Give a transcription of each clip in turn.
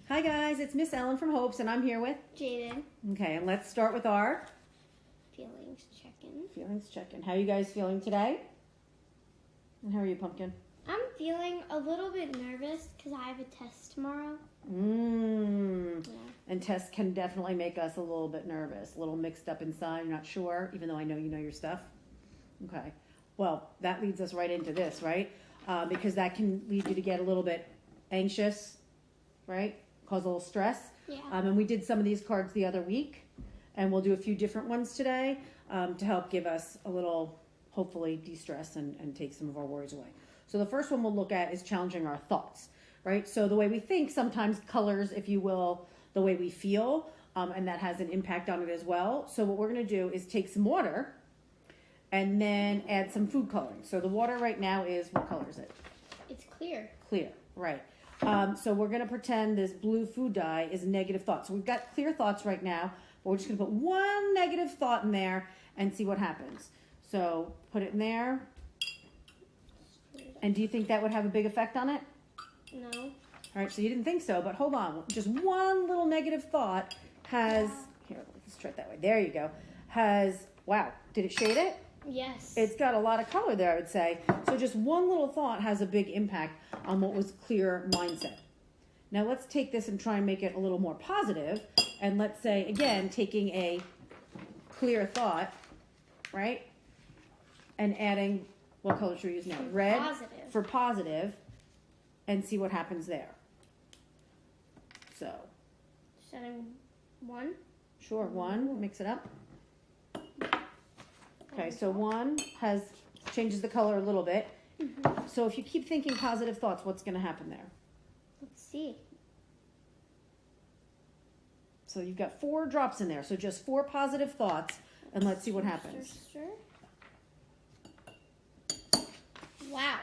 Hi guys, it's Miss Ellen from Hopes, and I'm here with Jaden. Okay, and let's start with our Feelings check-in. feelings check-in. How are you guys feeling today? And how are you, Pumpkin? I'm feeling a little bit nervous because I have a test tomorrow. Yeah. Yeah. And tests can definitely make us a little bit nervous, a little mixed up inside. You're not sure, even though I know you know your stuff. Okay. Well, that leads us right into this, right? Because that can lead you to get a little bit anxious, right? Cause a little stress. Yeah. And we did some of these cards the other week, and we'll do a few different ones today to help give us a little, hopefully, de-stress and take some of our worries away. So the first one we'll look at is challenging our thoughts, right? So the way we think sometimes colors, if you will, the way we feel, and that has an impact on it as well. So what we're going to do is take some water and then add some food coloring. So the water right now is, what color is it? It's clear. Clear, right. So we're going to pretend this blue food dye is negative thoughts. So we've got clear thoughts right now, but we're just going to put one negative thought in there and see what happens. So put it in there. And do you think that would have a big effect on it? No. All right, so you didn't think so, but hold on. Just one little negative thought has, here, let's try it that way. There you go. Wow, did it shade it? Yes. It's got a lot of color there, I would say. So just one little thought has a big impact on what was clear mindset. Now let's take this and try and make it a little more positive. And let's say, again, taking a clear thought, right? And adding, what color should we use now? Red Positive. for positive, and see what happens there. So, Setting 1. sure, 1, mix it up. Okay, so 1 changes the color a little bit. Mm-hmm. So if you keep thinking positive thoughts, what's going to happen there? Let's see. So you've got 4 drops in there. So just 4 positive thoughts, and let's see what happens. Wow.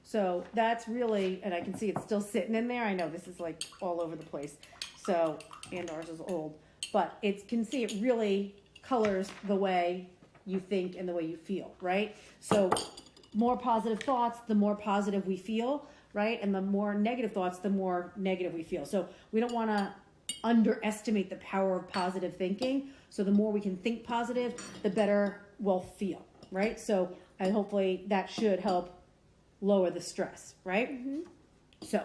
So that's really, and I can see it's still sitting in there. I know this is like all over the place. So, and ours is old. But it can see it really colors the way you think and the way you feel, right? So more positive thoughts, the more positive we feel, right? And the more negative thoughts, the more negative we feel. So we don't want to underestimate the power of positive thinking. So the more we can think positive, the better we'll feel, right? So and hopefully that should help lower the stress, right? Mm-hmm. So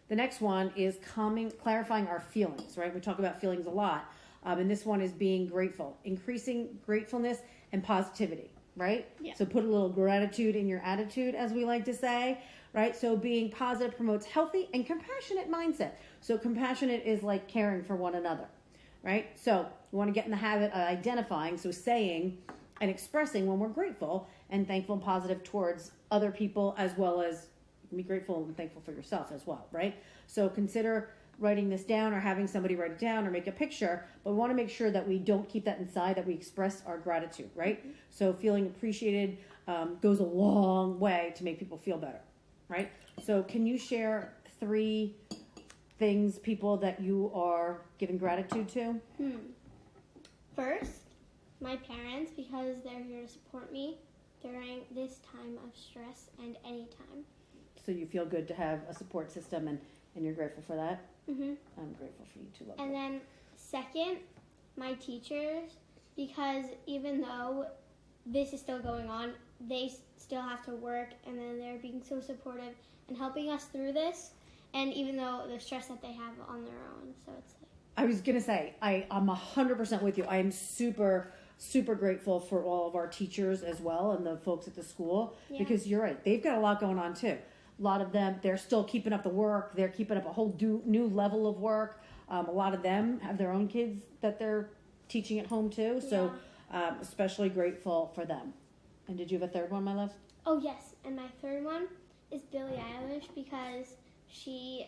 the next one is clarifying our feelings, right? We talk about feelings a lot. And this one is being grateful, increasing gratefulness and positivity, right? Yeah. So put a little gratitude in your attitude, as we like to say, right? So being positive promotes healthy and compassionate mindset. So compassionate is like caring for one another, right? So we want to get in the habit of identifying, so saying and expressing when we're grateful and thankful and positive towards other people, as well as be grateful and thankful for yourself as well, right? So consider writing this down or having somebody write it down or make a picture, but we want to make sure that we don't keep that inside, that we express our gratitude, right? Mm-hmm. So feeling appreciated goes a long way to make people feel better, right? So can you share 3 things, people, that you are giving gratitude to? First, my parents, because they're here to support me during this time of stress and any time. So you feel good to have a support system, and you're grateful for that? Mm-hmm. I'm grateful for you too, love. And then second, my teachers, because even though this is still going on, they still have to work, and then they're being so supportive and helping us through this, and even though the stress that they have on their own. So it's like, I was going to say, I'm 100% with you. I am super, super grateful for all of our teachers as well and the folks at the school, because you're right. They've got a lot going on too. A lot of them, they're still keeping up the work. They're keeping up a whole new level of work. A lot of them have their own kids that they're teaching at home too. So especially grateful for them. And did you have a third one, my love? Oh, yes. And my third one is Billie Eilish, because she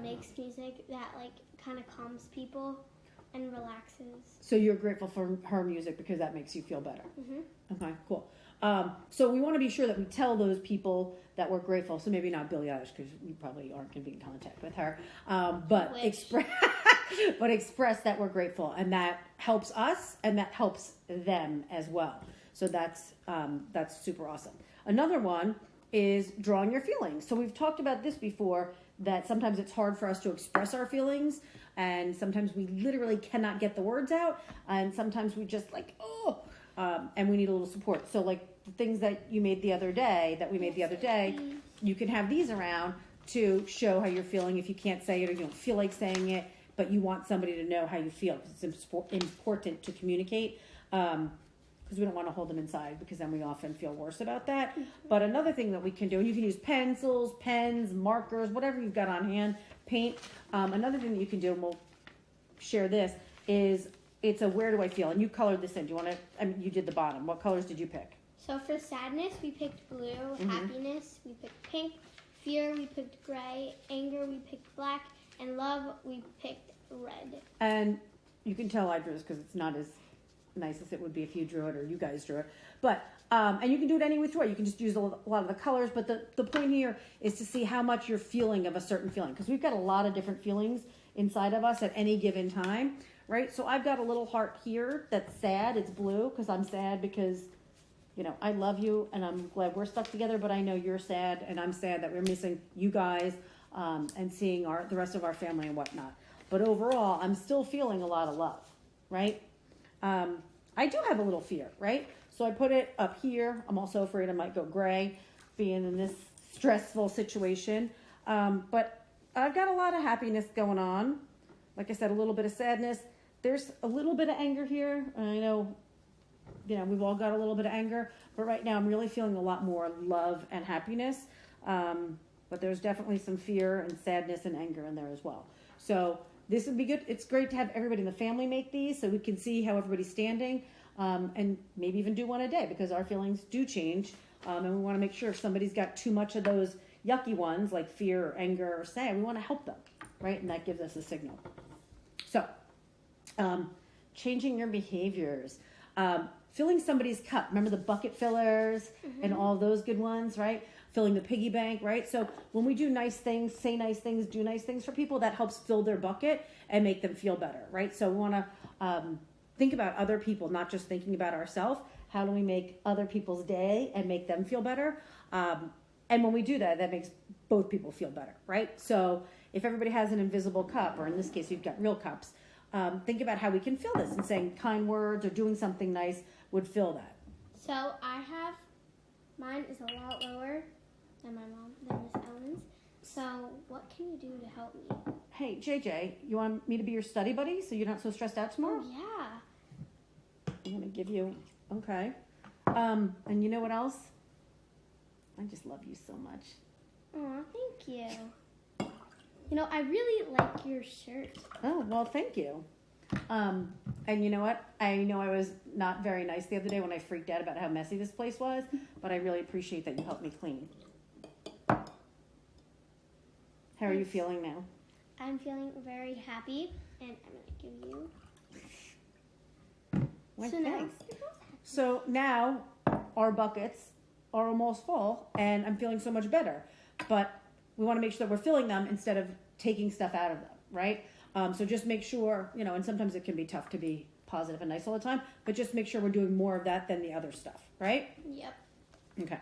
makes music that like kind of calms people and relaxes. So you're grateful for her music because that makes you feel better. Mm-hmm. Okay, cool. So we want to be sure that we tell those people that we're grateful. So maybe not Billie Eilish, because you probably aren't going to be in contact with her. But express that we're grateful, and that helps us, and that helps them as well. So that's super awesome. Another one is drawing your feelings. So we've talked about this before, that sometimes it's hard for us to express our feelings, and sometimes we literally cannot get the words out, and sometimes we just like, and we need a little support. So like the things that you made the other day, you can have these around to show how you're feeling if you can't say it or you don't feel like saying it, but you want somebody to know how you feel, because it's important to communicate, because we don't want to hold them inside, because then we often feel worse about that. But another thing that we can do, and you can use pencils, pens, markers, whatever you've got on hand, paint. Another thing that you can do, and we'll share this, is it's a where do I feel, and you colored this in. Do you want to? I mean, you did the bottom. What colors did you pick? So for sadness, we picked blue. Happiness, we picked pink. Fear, we picked gray. Anger, we picked black. And love, we picked red. And you can tell I drew this because it's not as nice as it would be if you drew it or you guys drew it. But, and you can do it any which way. You can just use a lot of the colors. But the point here is to see how much you're feeling of a certain feeling. Because we've got a lot of different feelings inside of us at any given time, right? So I've got a little heart here that's sad. It's blue because I'm sad because, you know, I love you and I'm glad we're stuck together, but I know you're sad and I'm sad that we're missing you guys, and seeing the rest of our family and whatnot. But overall, I'm still feeling a lot of love, right? I do have a little fear, right? So I put it up here. I'm also afraid I might go gray being in this stressful situation. But I've got a lot of happiness going on. Like I said, a little bit of sadness. There's a little bit of anger here. I know, you know, we've all got a little bit of anger, but right now I'm really feeling a lot more love and happiness. But there's definitely some fear and sadness and anger in there as well. So this would be good. It's great to have everybody in the family make these so we can see how everybody's standing, and maybe even do one a day, because our feelings do change. And we want to make sure if somebody's got too much of those yucky ones like fear or anger or sad, we want to help them, right? And that gives us a signal. So changing your behaviors. Filling somebody's cup. Remember the bucket fillers and all those good ones, right? Filling the piggy bank, right? So when we do nice things, say nice things, do nice things for people, that helps fill their bucket and make them feel better, right? So we want to think about other people, not just thinking about ourselves. How do we make other people's day and make them feel better? And when we do that, that makes both people feel better, right? So if everybody has an invisible cup, or in this case, you've got real cups, think about how we can fill this, and saying kind words or doing something nice would fill that. So mine is a lot lower than my mom, than Miss Ellen's. So what can you do to help me? Hey, JJ, you want me to be your study buddy so you're not so stressed out tomorrow? Oh, yeah. I'm going to give you, okay. And you know what else? I just love you so much. Aw, thank you. You know, I really like your shirt. Oh, well, thank you. And you know what? I know I was not very nice the other day when I freaked out about how messy this place was, but I really appreciate that you helped me clean. How are you feeling now? I'm feeling very happy, and I'm going to give you... Well, so thanks. So now our buckets are almost full, and I'm feeling so much better. But we want to make sure that we're filling them instead of taking stuff out of them, right? So just make sure, you know, and sometimes it can be tough to be positive and nice all the time, but just make sure we're doing more of that than the other stuff, right? Yep. Okay.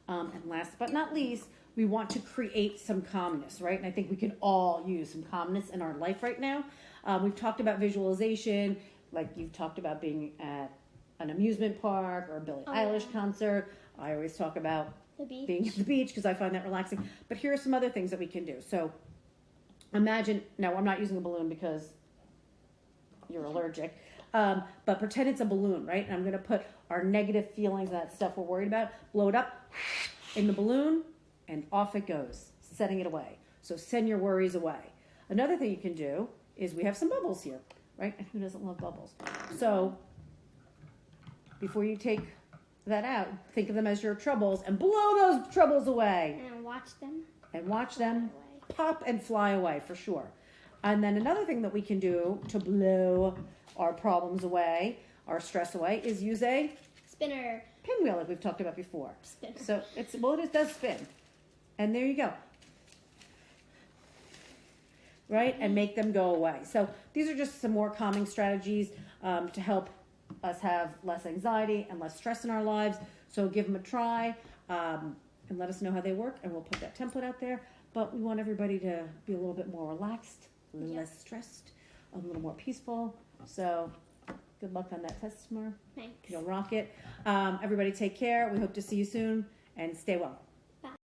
And last but not least, we want to create some calmness, right? And I think we can all use some calmness in our life right now. We've talked about visualization, like you've talked about being at an amusement park or a Billie Eilish concert. I always talk about being at the beach because I find that relaxing. But here are some other things that we can do. So imagine, now I'm not using a balloon because you're allergic, but pretend it's a balloon, right? And I'm going to put our negative feelings and that stuff we're worried about, blow it up in the balloon, and off it goes, setting it away. So send your worries away. Another thing you can do is we have some bubbles here, right? And who doesn't love bubbles? So before you take that out, think of them as your troubles and blow those troubles away. And watch them. And watch them pop and fly away for sure. And then another thing that we can do to blow our problems away, our stress away, is use a spinner, pinwheel, like we've talked about before. Spinner. So it does spin. And there you go. Right? And make them go away. So these are just some more calming strategies to help us have less anxiety and less stress in our lives. So give them a try and let us know how they work. And we'll put that template out there. but we want everybody to be a little bit more relaxed, a little Yeah. less stressed, a little more peaceful. So good luck on that test tomorrow. Thanks. You'll rock it. Everybody take care. We hope to see you soon and stay well.